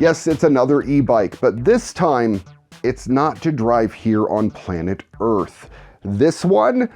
Yes, it's another e-bike, but this time it's not to drive here on planet Earth. This one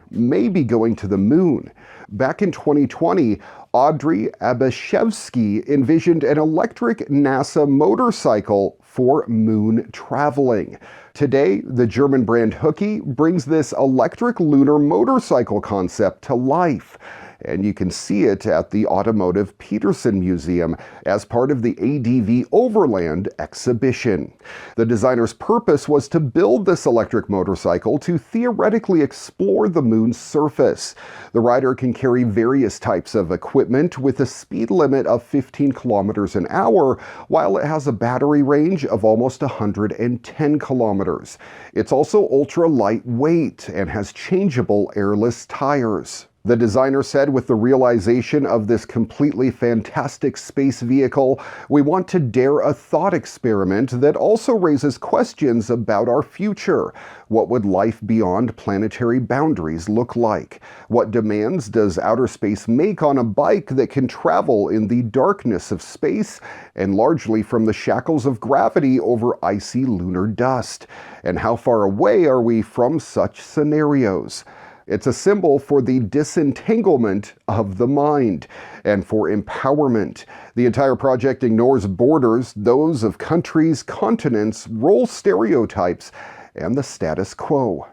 may be going to the moon. Back in 2020, Audrey Abashevsky envisioned an electric NASA motorcycle for moon traveling. Today, the German brand Hooky brings this electric lunar motorcycle concept to life. And you can see it at the Automotive Peterson Museum as part of the ADV Overland exhibition. The designer's purpose was to build this electric motorcycle to theoretically explore the moon's surface. The rider can carry various types of equipment with a speed limit of 15 kilometers an hour, while it has a battery range of almost 110 kilometers. It's also ultra lightweight and has changeable airless tires. The designer said, with the realization of this completely fantastic space vehicle, we want to dare a thought experiment that also raises questions about our future. What would life beyond planetary boundaries look like? What demands does outer space make on a bike that can travel in the darkness of space and largely from the shackles of gravity over icy lunar dust? And how far away are we from such scenarios? It's a symbol for the disentanglement of the mind and for empowerment. The entire project ignores borders, those of countries, continents, role stereotypes, and the status quo.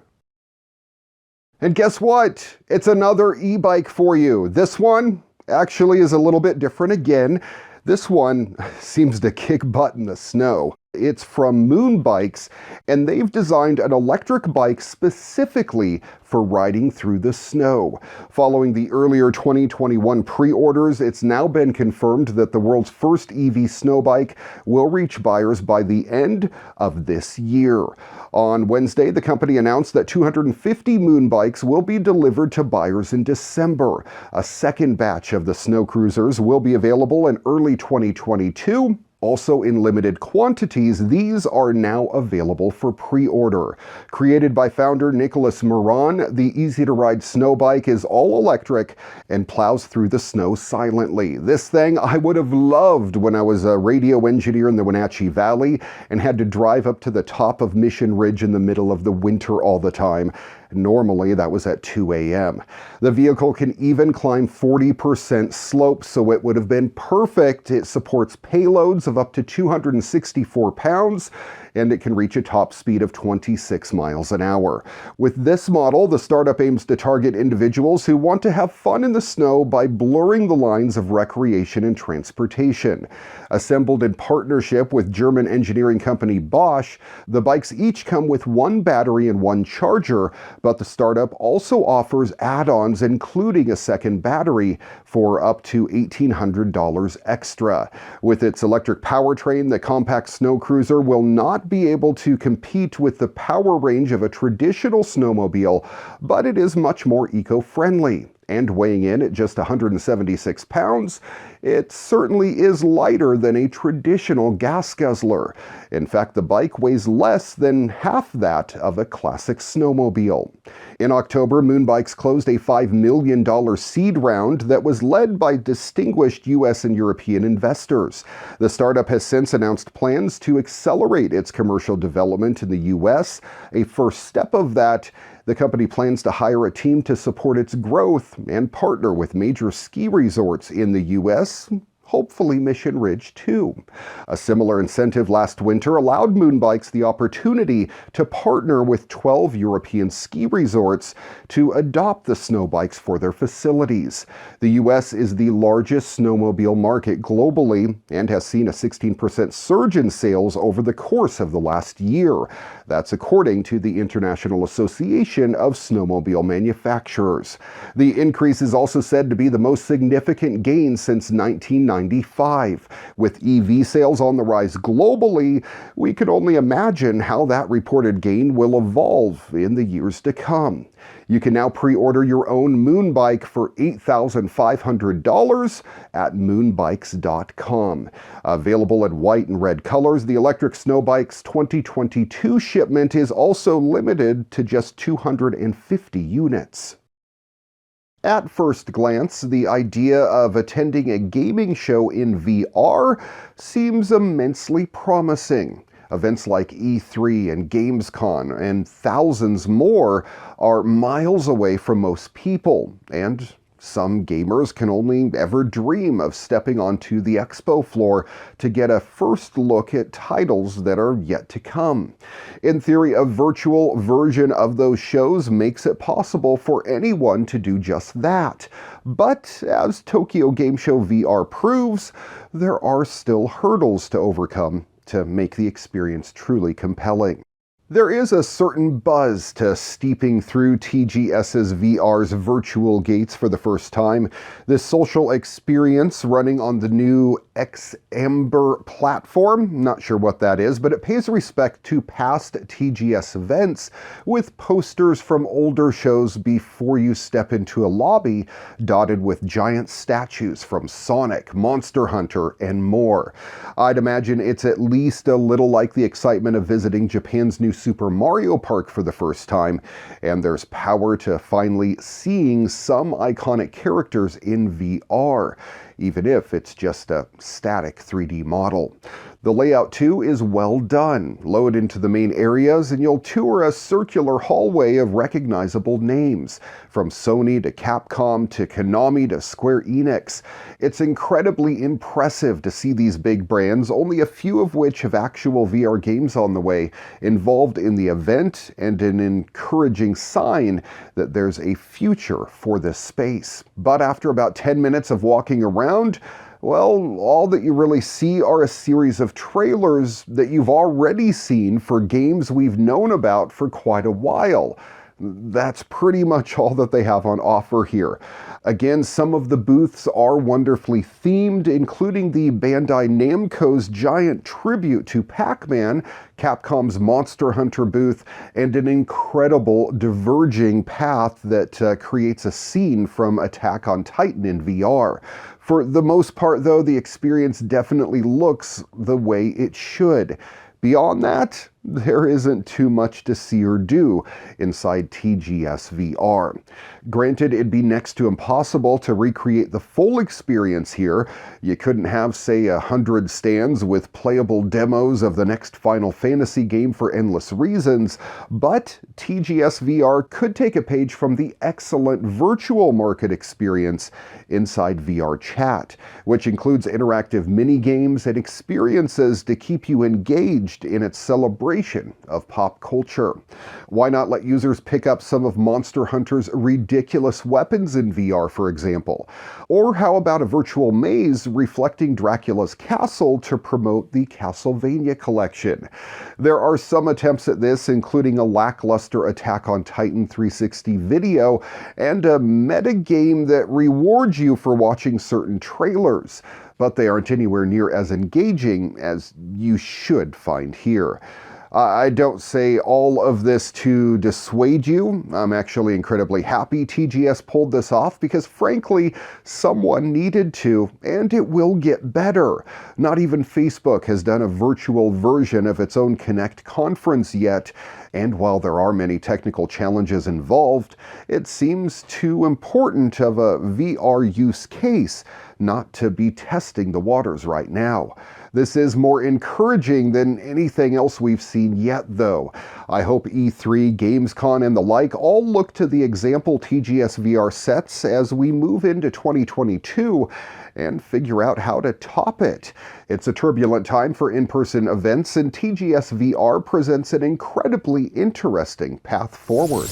And guess what? It's another e-bike for you. This one actually is a little bit different again. This one seems to kick butt in the snow. It's from Moonbikes, and they've designed an electric bike specifically for riding through the snow. Following the earlier 2021 pre-orders, it's now been confirmed that the world's first EV snow bike will reach buyers by the end of this year. On Wednesday, the company announced that 250 Moonbikes will be delivered to buyers in December. A second batch of the snow cruisers will be available in early 2022. Also in limited quantities, these are now available for pre-order. Created by founder Nicholas Moran, the easy-to-ride snow bike is all electric and plows through the snow silently. This thing I would have loved when I was a radio engineer in the Wenatchee Valley and had to drive up to the top of Mission Ridge in the middle of the winter all the time. Normally, that was at 2 a.m. The vehicle can even climb 40% slope, so it would have been perfect. It supports payloads of up to 264 pounds, and it can reach a top speed of 26 miles an hour. With this model, the startup aims to target individuals who want to have fun in the snow by blurring the lines of recreation and transportation. Assembled in partnership with German engineering company Bosch, the bikes each come with one battery and one charger, but the startup also offers add-ons including a second battery for up to $1,800 extra. With its electric powertrain, the compact snow cruiser will not be able to compete with the power range of a traditional snowmobile, but it is much more eco-friendly. And weighing in at just 176 pounds, it certainly is lighter than a traditional gas guzzler. In fact, the bike weighs less than half that of a classic snowmobile. In October, Moonbikes closed a $5 million seed round that was led by distinguished US and European investors. The startup has since announced plans to accelerate its commercial development in the US. A first step of that, the company plans to hire a team to support its growth and partner with major ski resorts in the US, hopefully Mission Ridge too. A similar incentive last winter allowed Moonbikes the opportunity to partner with 12 European ski resorts to adopt the snow bikes for their facilities. The US is the largest snowmobile market globally and has seen a 16% surge in sales over the course of the last year. That's according to the International Association of Snowmobile Manufacturers. The increase is also said to be the most significant gain since 1995. With EV sales on the rise globally, we can only imagine how that reported gain will evolve in the years to come. You can now pre-order your own Moonbike for $8,500 at moonbikes.com. Available in white and red colors, the electric Snowbike's 2022 shipment is also limited to just 250 units. At first glance, the idea of attending a gaming show in VR seems immensely promising. Events like E3 and Gamescom and thousands more are miles away from most people, and some gamers can only ever dream of stepping onto the expo floor to get a first look at titles that are yet to come. In theory, a virtual version of those shows makes it possible for anyone to do just that. But as Tokyo Game Show VR proves, there are still hurdles to overcome to make the experience truly compelling. There is a certain buzz to steeping through TGS's VR's virtual gates for the first time. This social experience running on the new Xamber platform, not sure what that is, but it pays respect to past TGS events with posters from older shows before you step into a lobby dotted with giant statues from Sonic, Monster Hunter, and more. I'd imagine it's at least a little like the excitement of visiting Japan's new Super Mario Park for the first time, and there's power to finally seeing some iconic characters in VR, even if it's just a static 3D model. The layout too is well done. Load into the main areas and you'll tour a circular hallway of recognizable names, from Sony to Capcom to Konami to Square Enix. It's incredibly impressive to see these big brands, only a few of which have actual VR games on the way, involved in the event, and an encouraging sign that there's a future for this space. But after about 10 minutes of walking around, well, all that you really see are a series of trailers that you've already seen for games we've known about for quite a while. That's pretty much all that they have on offer here. Again, some of the booths are wonderfully themed, including the Bandai Namco's giant tribute to Pac-Man, Capcom's Monster Hunter booth, and an incredible diverging path that creates a scene from Attack on Titan in VR. For the most part, though, the experience definitely looks the way it should. Beyond that, there isn't too much to see or do inside TGS VR. Granted, it'd be next to impossible to recreate the full experience here. You couldn't have, say, 100 stands with playable demos of the next Final Fantasy game for endless reasons, but TGS VR could take a page from the excellent virtual market experience inside VR Chat, which includes interactive mini-games and experiences to keep you engaged in its celebration of pop culture. Why not let users pick up some of Monster Hunter's ridiculous weapons in VR, for example? Or how about a virtual maze reflecting Dracula's castle to promote the Castlevania collection? There are some attempts at this, including a lackluster Attack on Titan 360 video and a metagame that rewards you for watching certain trailers, but they aren't anywhere near as engaging as you should find here. I don't say all of this to dissuade you. I'm actually incredibly happy TGS pulled this off because, frankly, someone needed to, and it will get better. Not even Facebook has done a virtual version of its own Connect conference yet, and while there are many technical challenges involved, it seems too important of a VR use case not to be testing the waters right now. This is more encouraging than anything else we've seen yet, though. I hope E3, Gamescom, and the like all look to the example TGS VR sets as we move into 2022 and figure out how to top it. It's a turbulent time for in-person events, and TGS VR presents an incredibly interesting path forward.